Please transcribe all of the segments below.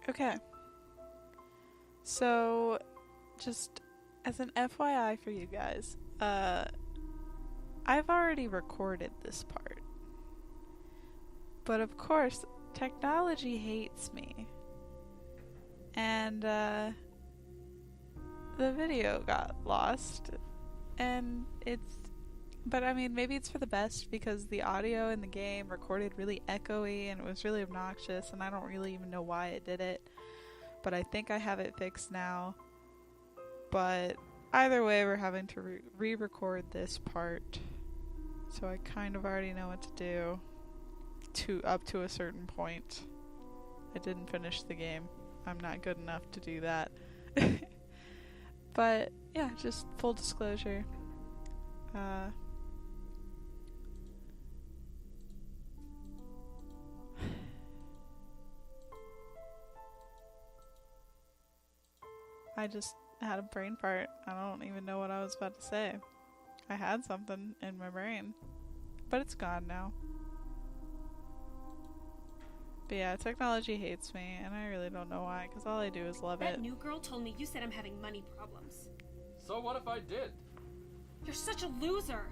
Okay. So, just as an FYI for you guys, I've already recorded this part. But of course, technology hates me. And, the video got lost. And but I mean, maybe it's for the best because the audio in the game recorded really echoey and it was really obnoxious, and I don't really even know why it did it. But I think I have it fixed now. But either way, we're having to re-record this part. So I kind of already know what to do up to a certain point. I didn't finish the game. I'm not good enough to do that. But yeah, just full disclosure. I just had a brain fart. I don't even know what I was about to say. I had something in my brain, but it's gone now. But yeah, technology hates me, and I really don't know why, because all I do is love it. That new girl told me you said I'm having money problems. So what if I did? You're such a loser!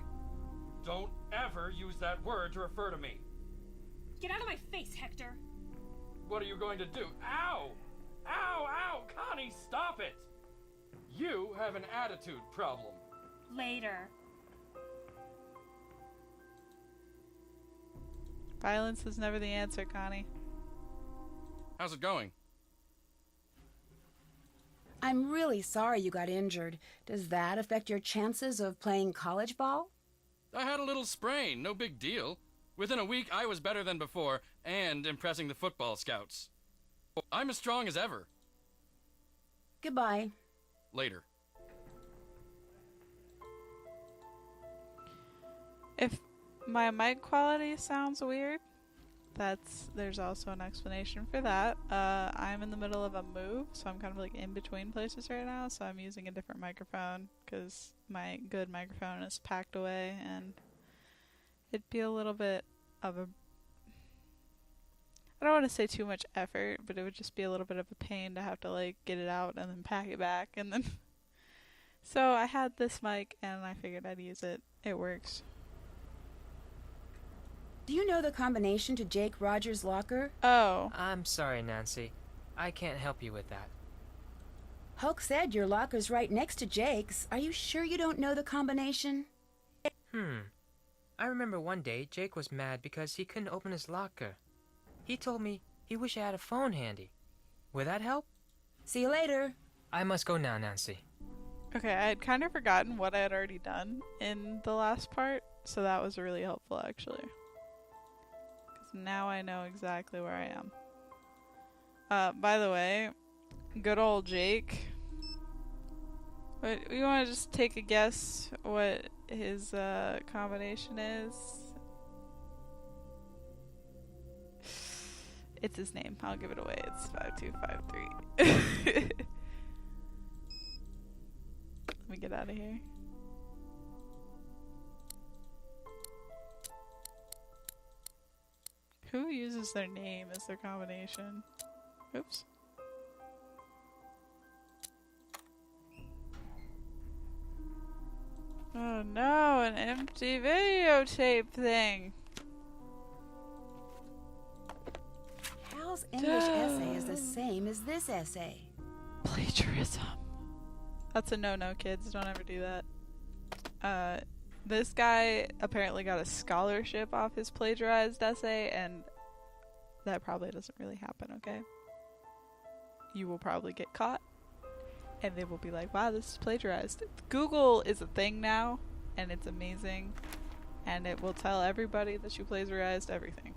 Don't ever use that word to refer to me. Get out of my face, Hector! What are you going to do? Ow! Ow, ow! Connie, stop it! You have an attitude problem. Later. Violence is never the answer, Connie. How's it going? I'm really sorry you got injured. Does that affect your chances of playing college ball? I had a little sprain, no big deal. Within a week, I was better than before, and impressing the football scouts. I'm as strong as ever. Goodbye. Later. If my mic quality sounds weird, there's also an explanation for that. I'm in the middle of a move, so I'm kind of like in between places right now, so I'm using a different microphone because my good microphone is packed away, and it'd be a little bit of a... I don't want to say too much effort, but it would just be a little bit of a pain to have to like get it out and then pack it back, and then... So I had this mic, and I figured I'd use it. It works. Do you know the combination to Jake Rogers' locker? Oh. I'm sorry, Nancy. I can't help you with that. Hulk said your locker's right next to Jake's. Are you sure you don't know the combination? I remember one day Jake was mad because he couldn't open his locker. He told me he wished I had a phone handy. Would that help? See you later. I must go now, Nancy. Okay, I had kind of forgotten what I had already done in the last part, so that was really helpful, actually. Because now I know exactly where I am. By the way, good old Jake. But you want to just take a guess what his combination is? It's his name. I'll give it away. It's 5253. Let me get out of here. Who uses their name as their combination? Oops. Oh no, an empty videotape thing. Hal's English essay is the same as this essay. Plagiarism. That's a no-no, kids. Don't ever do that. This guy apparently got a scholarship off his plagiarized essay, and that probably doesn't really happen, okay? You will probably get caught, and they will be like, wow, this is plagiarized. Google is a thing now, and it's amazing, and it will tell everybody that you plagiarized everything.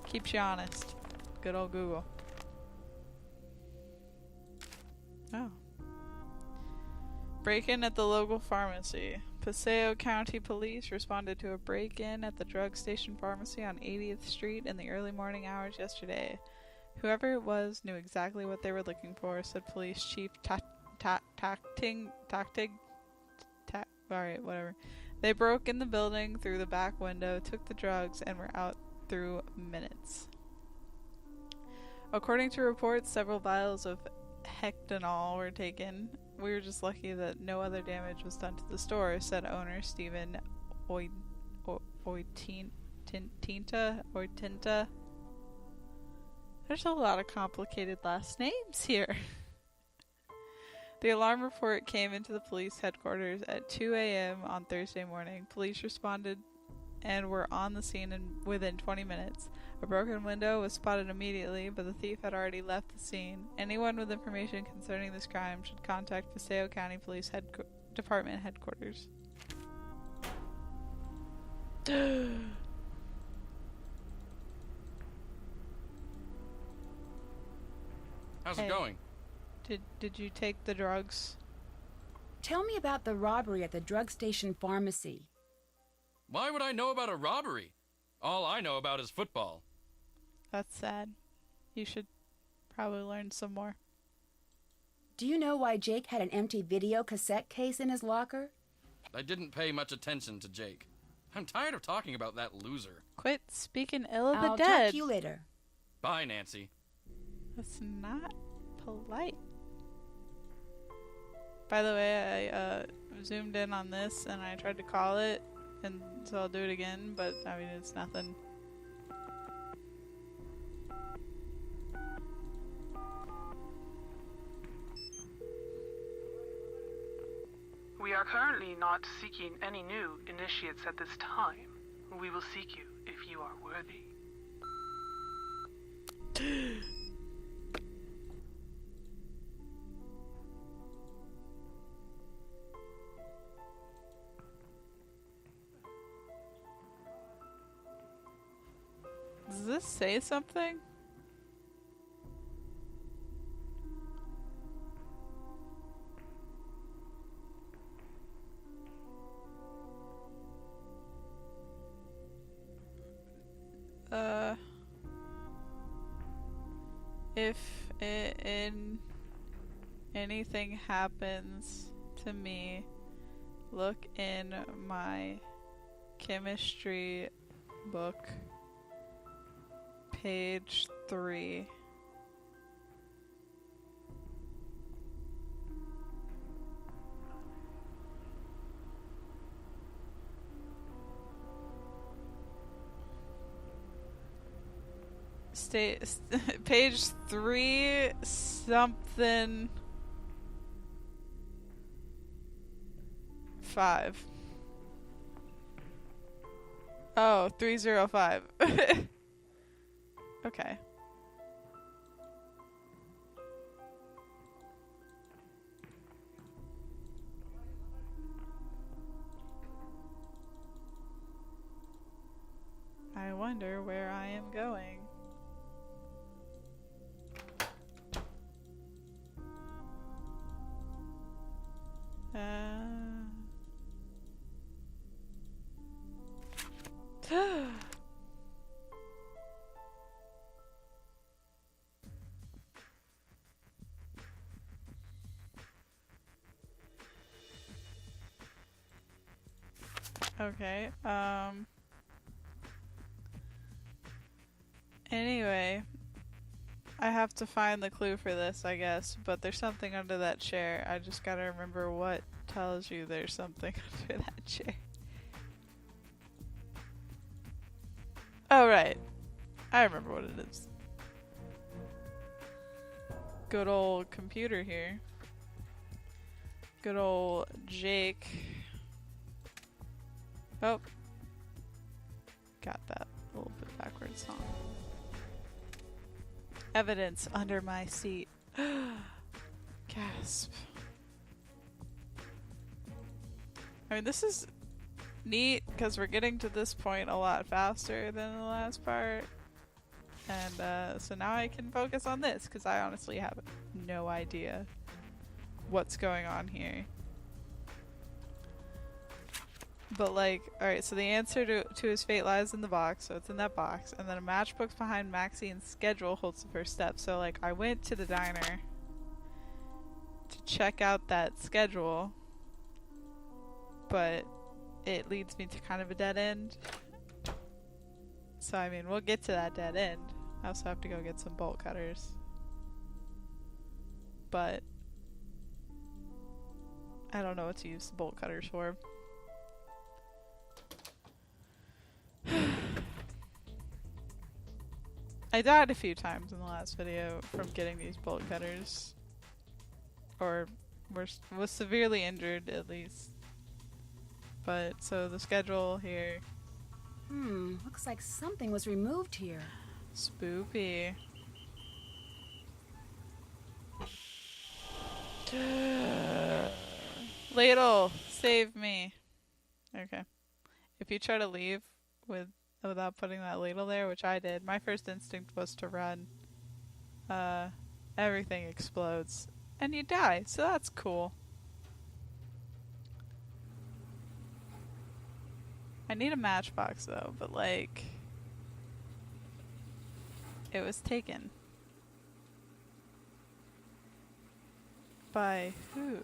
Keeps you honest. Good old Google. Oh. Break-in at the local pharmacy. Paseo County Police responded to a break-in at the drug station pharmacy on 80th Street in the early morning hours yesterday. Whoever it was knew exactly what they were looking for, said Police Chief Alright, whatever. They broke in the building through the back window, took the drugs, and were out through minutes. According to reports, several vials of hectanol were taken. We were just lucky that no other damage was done to the store, said owner Stephen Tinta. There's a lot of complicated last names here. The alarm report came into the police headquarters at 2 a.m. on Thursday morning. Police responded and were on the scene within 20 minutes. A broken window was spotted immediately, but the thief had already left the scene. Anyone with information concerning this crime should contact Paseo County Police Department headquarters. How's it going? Did you take the drugs? Tell me about the robbery at the drug station pharmacy. Why would I know about a robbery? All I know about is football. That's sad. You should probably learn some more. Do you know why Jake had an empty video cassette case in his locker? I didn't pay much attention to Jake. I'm tired of talking about that loser. Quit speaking ill of the I'll dead. talk to you later. Bye, Nancy. That's not polite. By the way, I zoomed in on this and I tried to call it, and so I'll do it again, but I mean, it's nothing. We are currently not seeking any new initiates at this time. We will seek you if you are worthy. Does this say something? If anything happens to me, look in my chemistry book, page 3. Page 3 something 5. Oh, 305. Okay. I wonder where I am going. Okay, anyway, I have to find the clue for this, I guess, but there's something under that chair. I just gotta remember what tells you there's something under that chair. Oh, right. I remember what it is. Good old computer here. Good old Jake. Oh. Got that a little bit backwards song. Evidence under my seat. Gasp. I mean, this is neat because we're getting to this point a lot faster than the last part. And so now I can focus on this because I honestly have no idea what's going on here. But like, alright, so the answer to his fate lies in the box, so it's in that box. And then a matchbook behind Maxine's schedule holds the first step. So like, I went to the diner to check out that schedule, but it leads me to kind of a dead end. So I mean, we'll get to that dead end. I also have to go get some bolt cutters. But I don't know what to use the bolt cutters for. I died a few times in the last video from getting these bolt cutters. Or was severely injured, at least. But, so the schedule here. Looks like something was removed here. Spoopy. Ladle, save me. Okay. If you try to leave without putting that ladle there, which I did, my first instinct was to run. Everything explodes. And you die, so that's cool. I need a matchbox though, but like... It was taken. By who?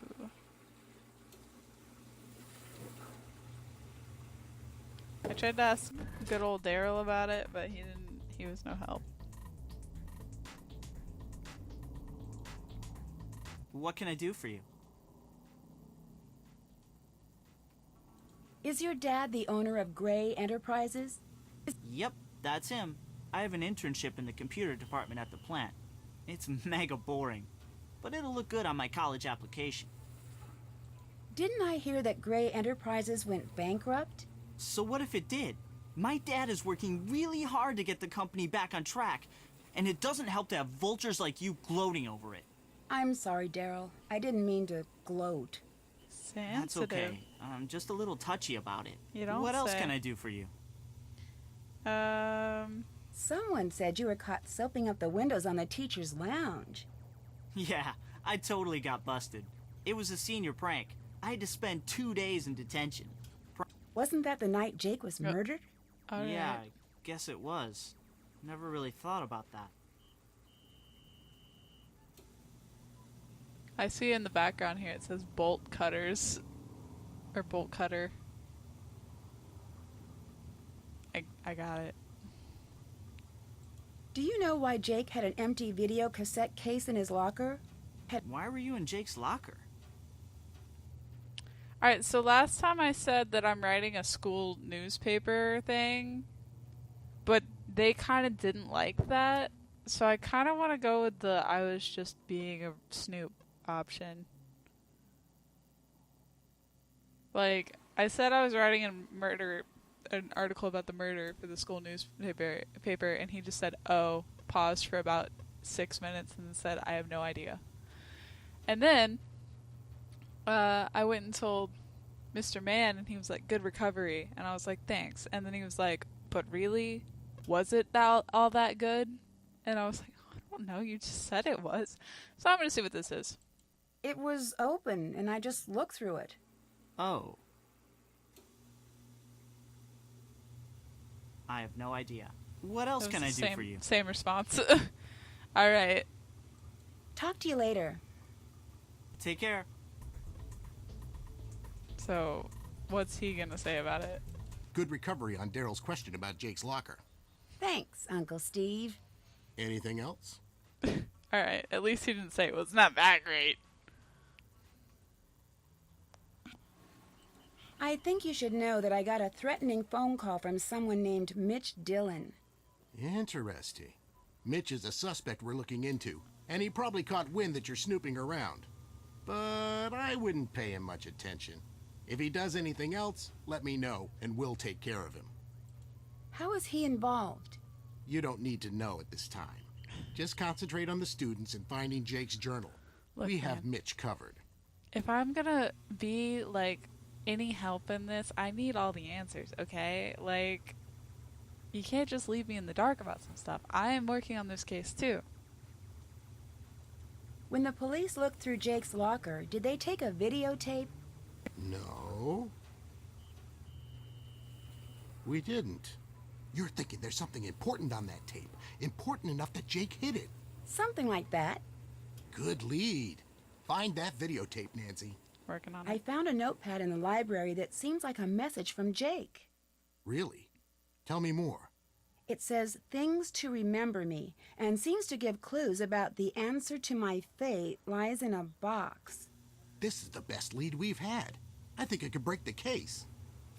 I tried to ask good old Daryl about it, but he was no help. What can I do for you? Is your dad the owner of Gray Enterprises? Yep, that's him. I have an internship in the computer department at the plant. It's mega boring, but it'll look good on my college application. Didn't I hear that Gray Enterprises went bankrupt? So what if it did? My dad is working really hard to get the company back on track, and it doesn't help to have vultures like you gloating over it. I'm sorry, Daryl. I didn't mean to gloat. Sensitive. That's okay. I'm just a little touchy about it. You don't What else say. can I do for you? Someone said you were caught soaping up the windows on the teacher's lounge. Yeah, I totally got busted. It was a senior prank. I had to spend 2 days in detention. Wasn't that the night Jake was Yep. murdered? Alright. Yeah, I guess it was. Never really thought about that. I see in the background here it says bolt cutters. Or bolt cutter. I got it. Do you know why Jake had an empty video cassette case in his locker? Why were you in Jake's locker? Alright, so last time I said that I'm writing a school newspaper thing, but they kind of didn't like that, so I kind of want to go with the I was just being a snoop option. Like, I said I was writing an article about the murder for the school newspaper, and he just said, oh, paused for about 6 minutes, and said, I have no idea. And then I went and told Mr. Mann, and he was like, good recovery. And I was like, thanks. And then he was like, but really? Was it all that good? And I was like, oh, I don't know. You just said it was. So I'm going to see what this is. It was open, and I just looked through it. Oh. I have no idea. What else It was can I the do for you? Same response. Alright. Talk to you later. Take care. So, what's he going to say about it? Good recovery on Daryl's question about Jake's locker. Thanks, Uncle Steve. Anything else? Alright, at least he didn't say it was not that great. I think you should know that I got a threatening phone call from someone named Mitch Dillon. Interesting. Mitch is a suspect we're looking into, and he probably caught wind that you're snooping around. But I wouldn't pay him much attention. If he does anything else, let me know, and we'll take care of him. How is he involved? You don't need to know at this time. Just concentrate on the students and finding Jake's journal. Look, We have man. Mitch covered. If I'm gonna be, like, any help in this, I need all the answers, okay? Like, you can't just leave me in the dark about some stuff. I am working on this case, too. When the police looked through Jake's locker, did they take a videotape? No. We didn't. You're thinking there's something important on that tape. Important enough that Jake hid it. Something like that. Good lead. Find that videotape, Nancy. Working on I it. found a notepad in the library that seems like a message from Jake. Really? Tell me more. It says things to remember me and seems to give clues about the answer to my fate lies in a box. This is the best lead we've had. I think I could break the case.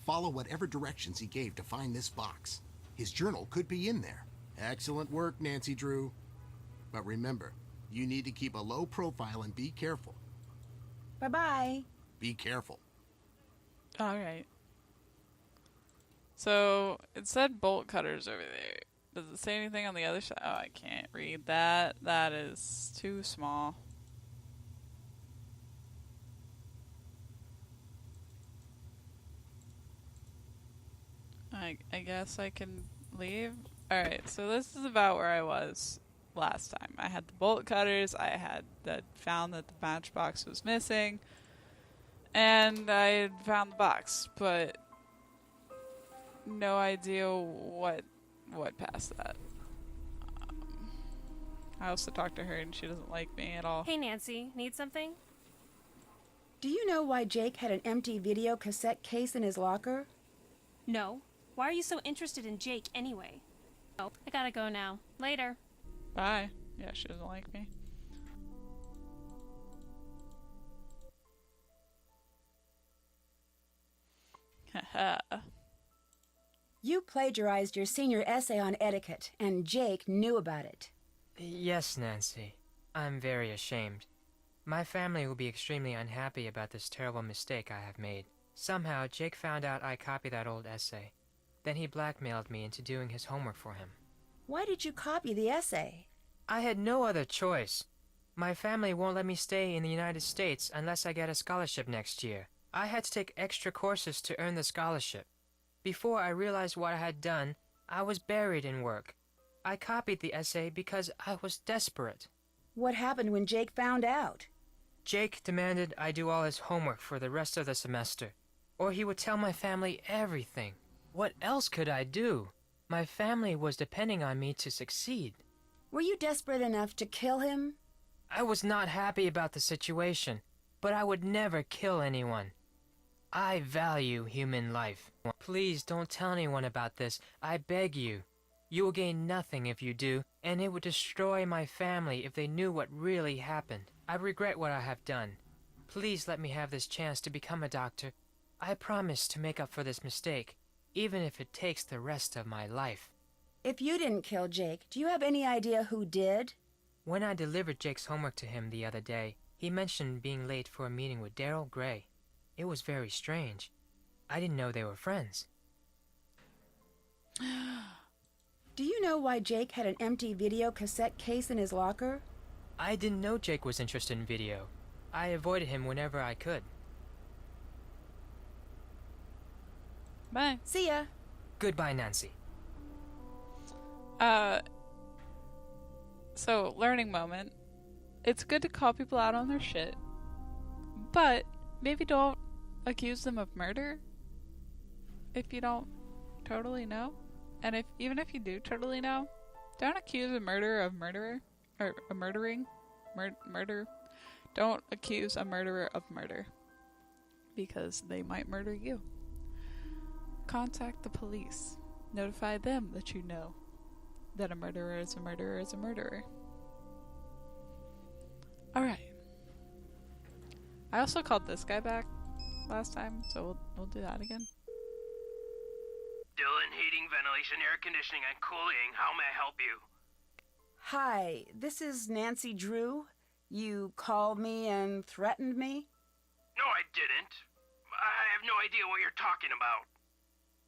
Follow whatever directions he gave to find this box. His journal could be in there. Excellent work, Nancy Drew. But remember, you need to keep a low profile and be careful. Bye-bye. Be careful. Alright. So, it said bolt cutters over there. Does it say anything on the other side? Oh, I can't read that. That is too small. I guess I can leave. Alright, so this is about where I was last time. I had the bolt cutters, I had found that the matchbox was missing, and I had found the box, but no idea what past that. I also talked to her and she doesn't like me at all. Hey, Nancy, need something? Do you know why Jake had an empty video cassette case in his locker? No. Why are you so interested in Jake anyway? Oh, I gotta go now. Later. Bye. Yeah, she doesn't like me. Haha. You plagiarized your senior essay on etiquette, and Jake knew about it. Yes, Nancy. I'm very ashamed. My family will be extremely unhappy about this terrible mistake I have made. Somehow, Jake found out I copied that old essay. Then he blackmailed me into doing his homework for him. Why did you copy the essay? I had no other choice. My family won't let me stay in the United States unless I get a scholarship next year. I had to take extra courses to earn the scholarship. Before I realized what I had done, I was buried in work. I copied the essay because I was desperate. What happened when Jake found out? Jake demanded I do all his homework for the rest of the semester, or he would tell my family everything. What else could I do? My family was depending on me to succeed. Were you desperate enough to kill him? I was not happy about the situation, but I would never kill anyone. I value human life. Please don't tell anyone about this, I beg you. You will gain nothing if you do, and it would destroy my family if they knew what really happened. I regret what I have done. Please let me have this chance to become a doctor. I promise to make up for this mistake, even if it takes the rest of my life. If you didn't kill Jake, do you have any idea who did? When I delivered Jake's homework to him the other day, he mentioned being late for a meeting with Daryl Gray. It was very strange. I didn't know they were friends. Do you know why Jake had an empty video cassette case in his locker? I didn't know Jake was interested in video. I avoided him whenever I could. Bye. See ya. Goodbye, Nancy. So, learning moment. It's good to call people out on their shit, but maybe don't accuse them of murder if you don't totally know. And even if you do totally know, don't accuse a murderer of murderer, or a murdering, murder. Don't accuse a murderer of murder, because they might murder you. Contact the police. Notify them that you know that a murderer is a murderer is a murderer. Alright. I also called this guy back last time, so we'll do that again. Dylan, heating, ventilation, air conditioning, and cooling. How may I help you? Hi, this is Nancy Drew. You called me and threatened me? No, I didn't. I have no idea what you're talking about.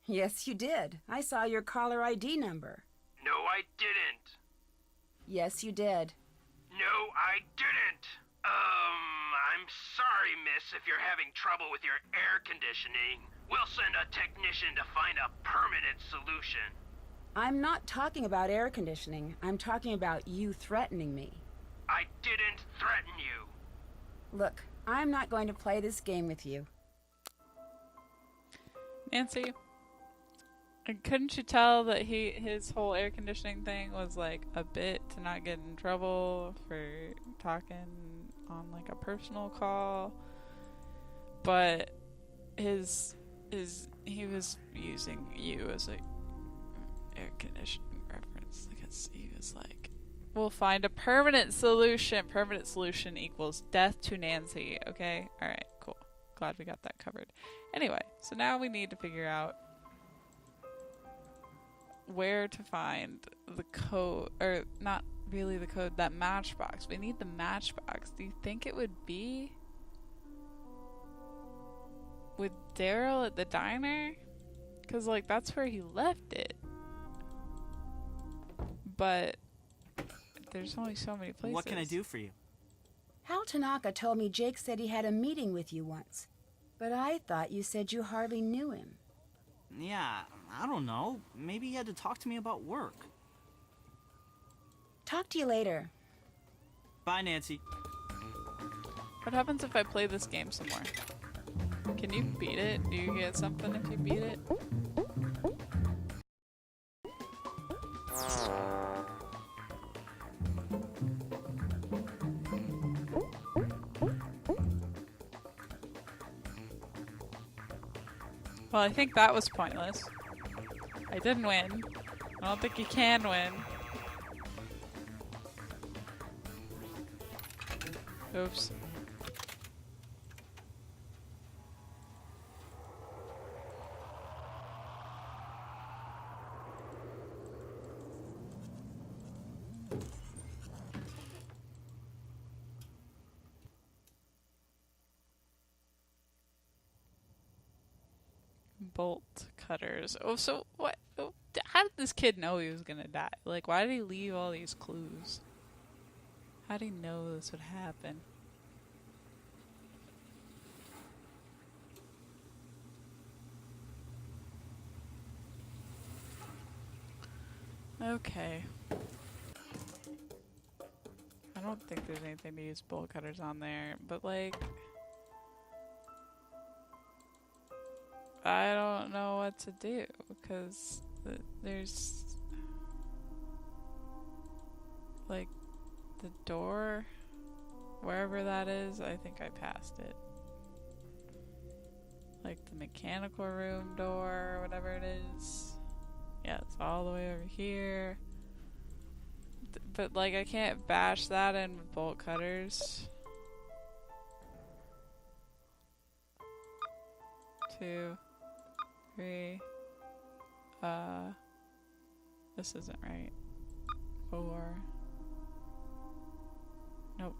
Yes, you did. I saw your caller ID number. No, I didn't. Yes, you did. No, I didn't. I'm sorry, miss, if you're having trouble with your air conditioning. We'll send a technician to find a permanent solution. I'm not talking about air conditioning. I'm talking about you threatening me. I didn't threaten you. Look, I'm not going to play this game with you. Nancy, couldn't you tell that his whole air conditioning thing was like a bit to not get in trouble for talking on like a personal call? But he was using you as a air conditioning he was like, we'll find a permanent solution. Permanent solution equals death to Nancy. Okay? Alright, cool. Glad we got that covered. Anyway, so now we need to figure out where to find the code, or not really the code, that matchbox. We need the matchbox. Do you think it would be with Daryl at the diner? Because, like, that's where he left it. But there's only so many places. What can I do for you? Hal Tanaka told me Jake said he had a meeting with you once. But I thought you said you hardly knew him. Yeah, I don't know. Maybe he had to talk to me about work. Talk to you later. Bye, Nancy. What happens if I play this game some more? Can you beat it? Do you get something if you beat it? Well, I think that was pointless. I didn't win. I don't think you can win. Oops. Bolt cutters. Oh, so what? Oh, how did this kid know he was gonna die? Like, why did he leave all these clues? How did he know this would happen? Okay. I don't think there's anything to use bolt cutters on there, but like, I don't know what to do because there's like the door, wherever that is. I think I passed it. Like the mechanical room door, or whatever it is. Yeah, it's all the way over here. But like, I can't bash that in with bolt cutters. 2, 3. This isn't right. 4. Nope.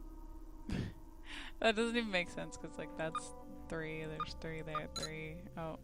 That doesn't even make sense because like that's 3. There's 3 there. 3. Oh.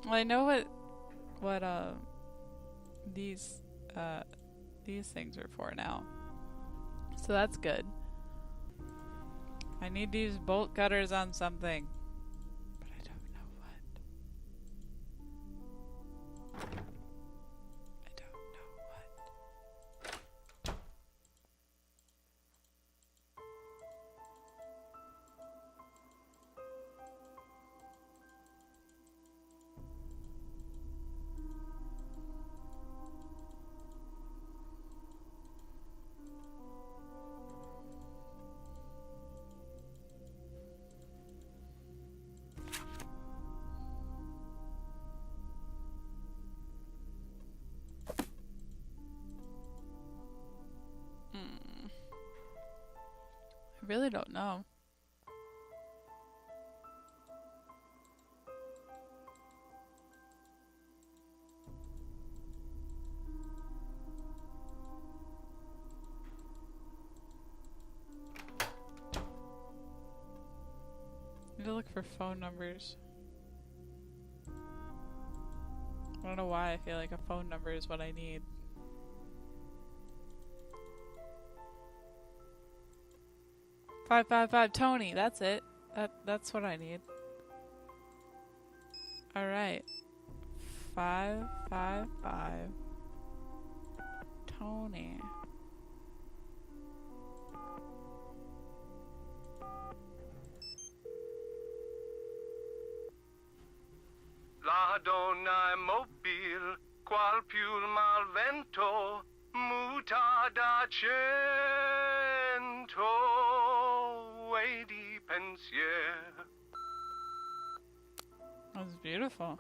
Well, I know what these things are for now, so that's good. I need to use bolt cutters on something, but I don't know what. I don't know what. I really don't know. Need to look for phone numbers. I don't know why I feel like a phone number is what I need. "555 Tony," that's it. That's what I need. Alright. 555 Tony. Madonna mobile, qual più mal vento, muta da cento, e di pensier. That was beautiful.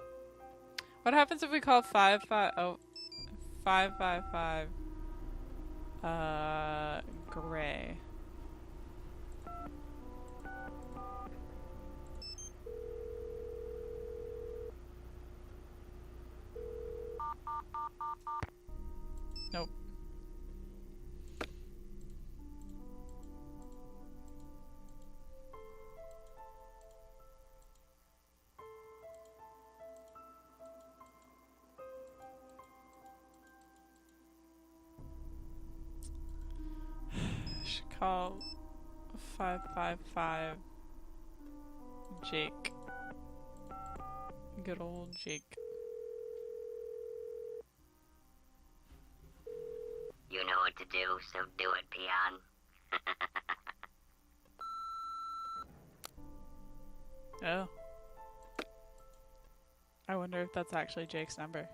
What happens if we call 555 Gray? Nope. Should call 555 Jake. Good old Jake. You know what to do, so do it, peon. Oh. I wonder if that's actually Jake's number.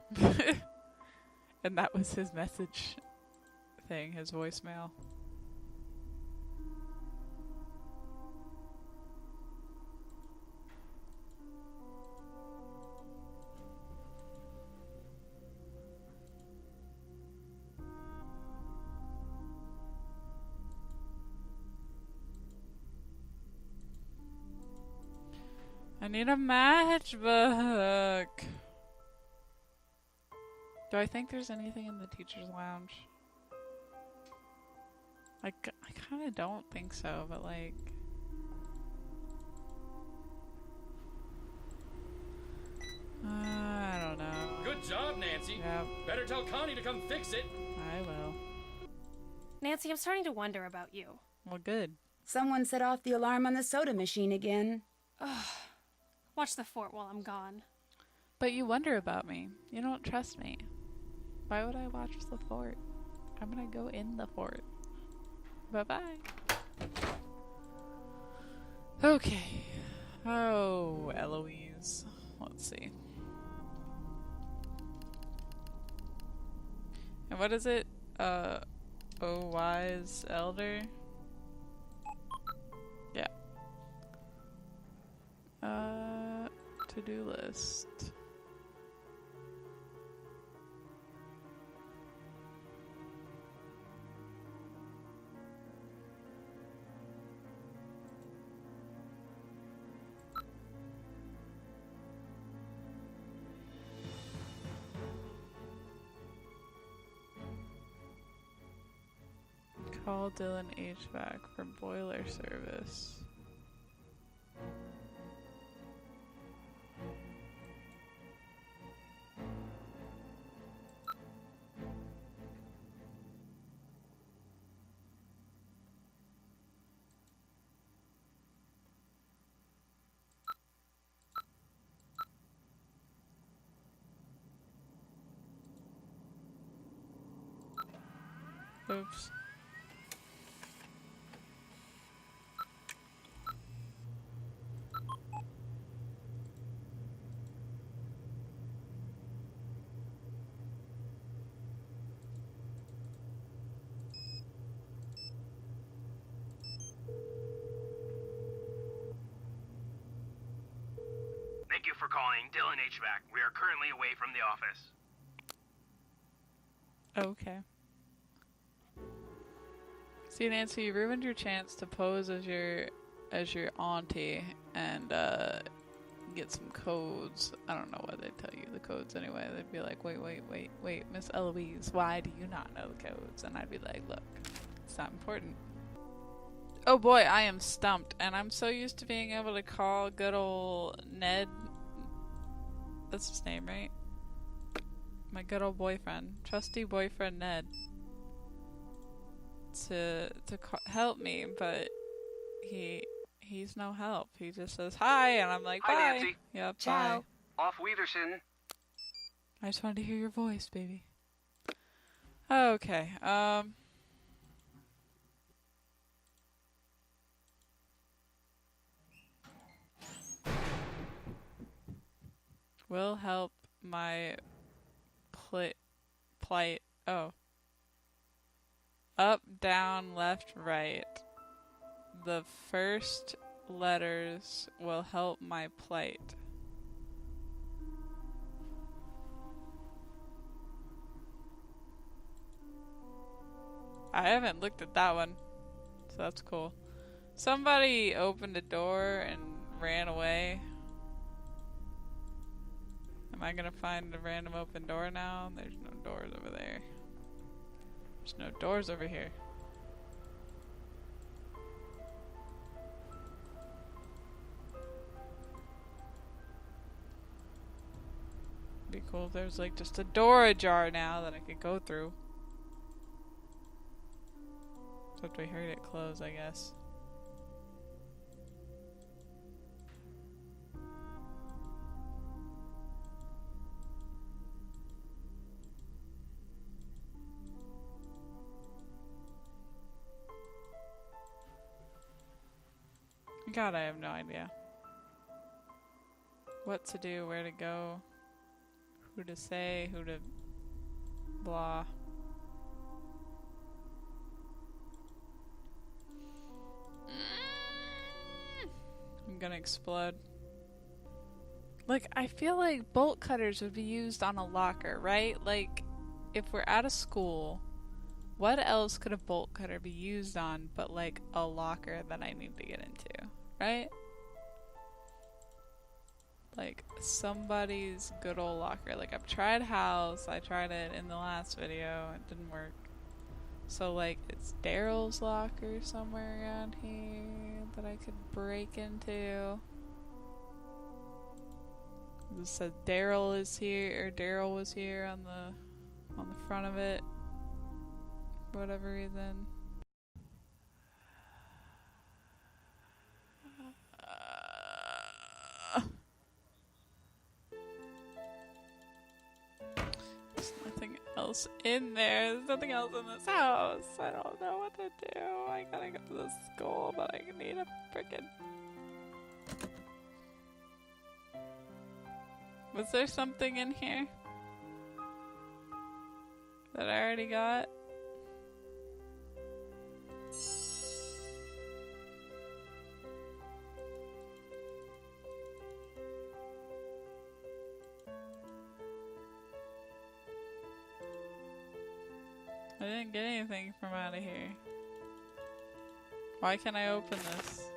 And that was his message thing, his voicemail. I need a matchbook. Do I think there's anything in the teacher's lounge? I kind of don't think so, but like... I don't know. Good job, Nancy. Yep, Better tell Connie to come fix it. I will. Nancy, I'm starting to wonder about you. Well, good. Someone set off the alarm on the soda machine again. Ugh. Watch the fort while I'm gone. But you wonder about me. You don't trust me. Why would I watch the fort? I'm gonna go in the fort. Bye-bye. Okay. Oh, Eloise. Let's see. And what is it? Oh, wise elder? Yeah. To-do list. Call Dylan HVAC for boiler service. Oops. Thank you for calling Dylan HVAC. We are currently away from the office. Okay. See, Nancy, you ruined your chance to pose as your auntie and get some codes. I don't know why they'd tell you the codes anyway. They'd be like, wait, Miss Eloise, why do you not know the codes? And I'd be like, look, it's not important. Oh boy, I am stumped, and I'm so used to being able to call good old Ned. That's his name, right? My good old boyfriend, trusty boyfriend Ned, to help me, but he's no help. He just says hi, and I'm like, bye. Hi, Nancy. Yep, Ciao. bye. Off Weatherson. I just wanted to hear your voice, baby. Okay, Will help my plight. Oh. Up, down, left, right. The first letters will help my plight. I haven't looked at that one, so that's cool. Somebody opened a door and ran away. Am I gonna find a random open door now? There's no doors over there. There's no doors over here. Be cool if there's like just a door ajar now that I could go through. Except we heard it close, I guess. God, I have no idea. What to do, where to go, who to say, who to blah. I'm gonna explode. Like, I feel like bolt cutters would be used on a locker, right? Like, if we're at a school, what else could a bolt cutter be used on but like a locker that I need to get into, right? Like somebody's good old locker. Like I've tried HALP, I tried it in the last video, it didn't work. So like it's Daryl's locker somewhere around here that I could break into. It said Daryl is here, or Daryl was here on the front of it. For whatever reason. There's nothing else in there. There's nothing else in this house. I don't know what to do. I gotta go to the school, but I need a frickin'... Was there something in here that I already got? I didn't get anything from out of here. Why can't I open this?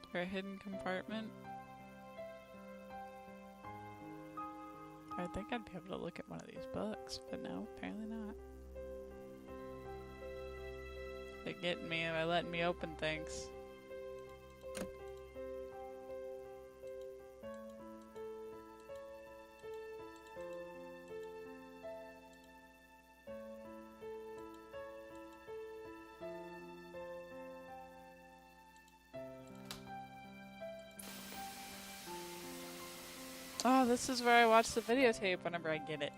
Is there a hidden compartment? I think I'd be able to look at one of these books, but no, apparently not. They're getting me by letting me open things. Oh, this is where I watch the videotape whenever I get it.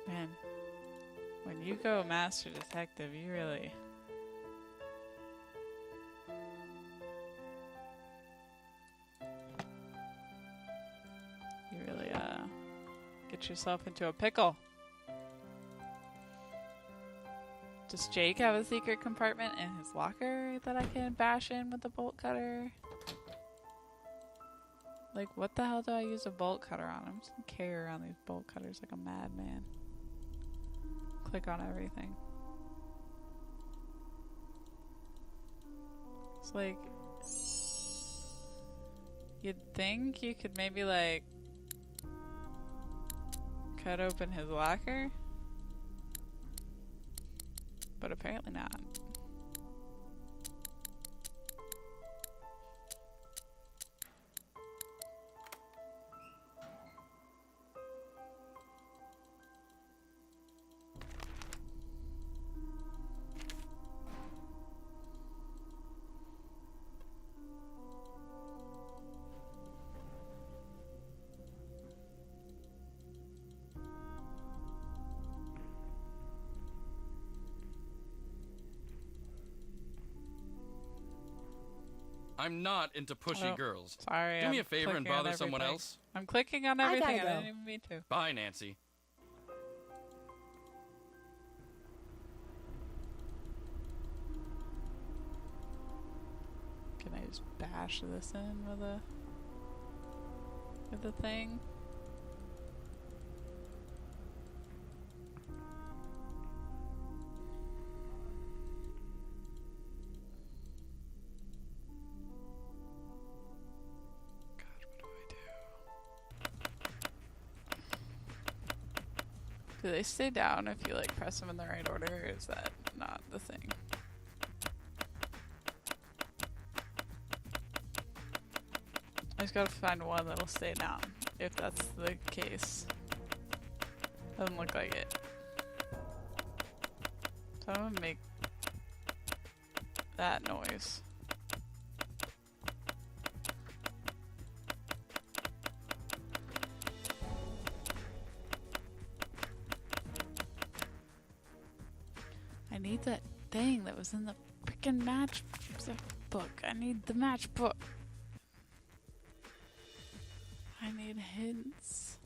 Man, when you go Master Detective, you really... get yourself into a pickle. Does Jake have a secret compartment in his locker that I can bash in with a bolt cutter? Like, what the hell do I use a bolt cutter on? I'm just gonna carry around these bolt cutters like a madman. Click on everything. It's like... You'd think you could maybe, like... cut open his locker, but apparently not. I'm not into pushy Oh, girls. Sorry. Do me I'm a favor and clicking on bother someone everything. else. I'm clicking on I everything. I gotta go. didn't even mean to. Bye, Nancy. Can I just bash this in with a thing? God, what do I do? Do they stay down if you like press them in the right order, or is that not the thing? I just gotta find one that'll stay down, if that's the case. Doesn't look like it. So I'm gonna make that noise. I need that thing that was in the freaking match book. I need the match book. I need hints.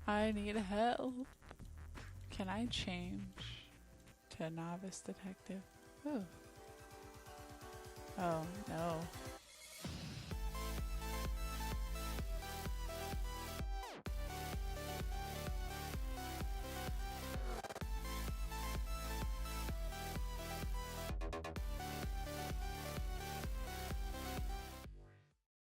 I need help. Can I change to novice detective? Oh. Oh, no.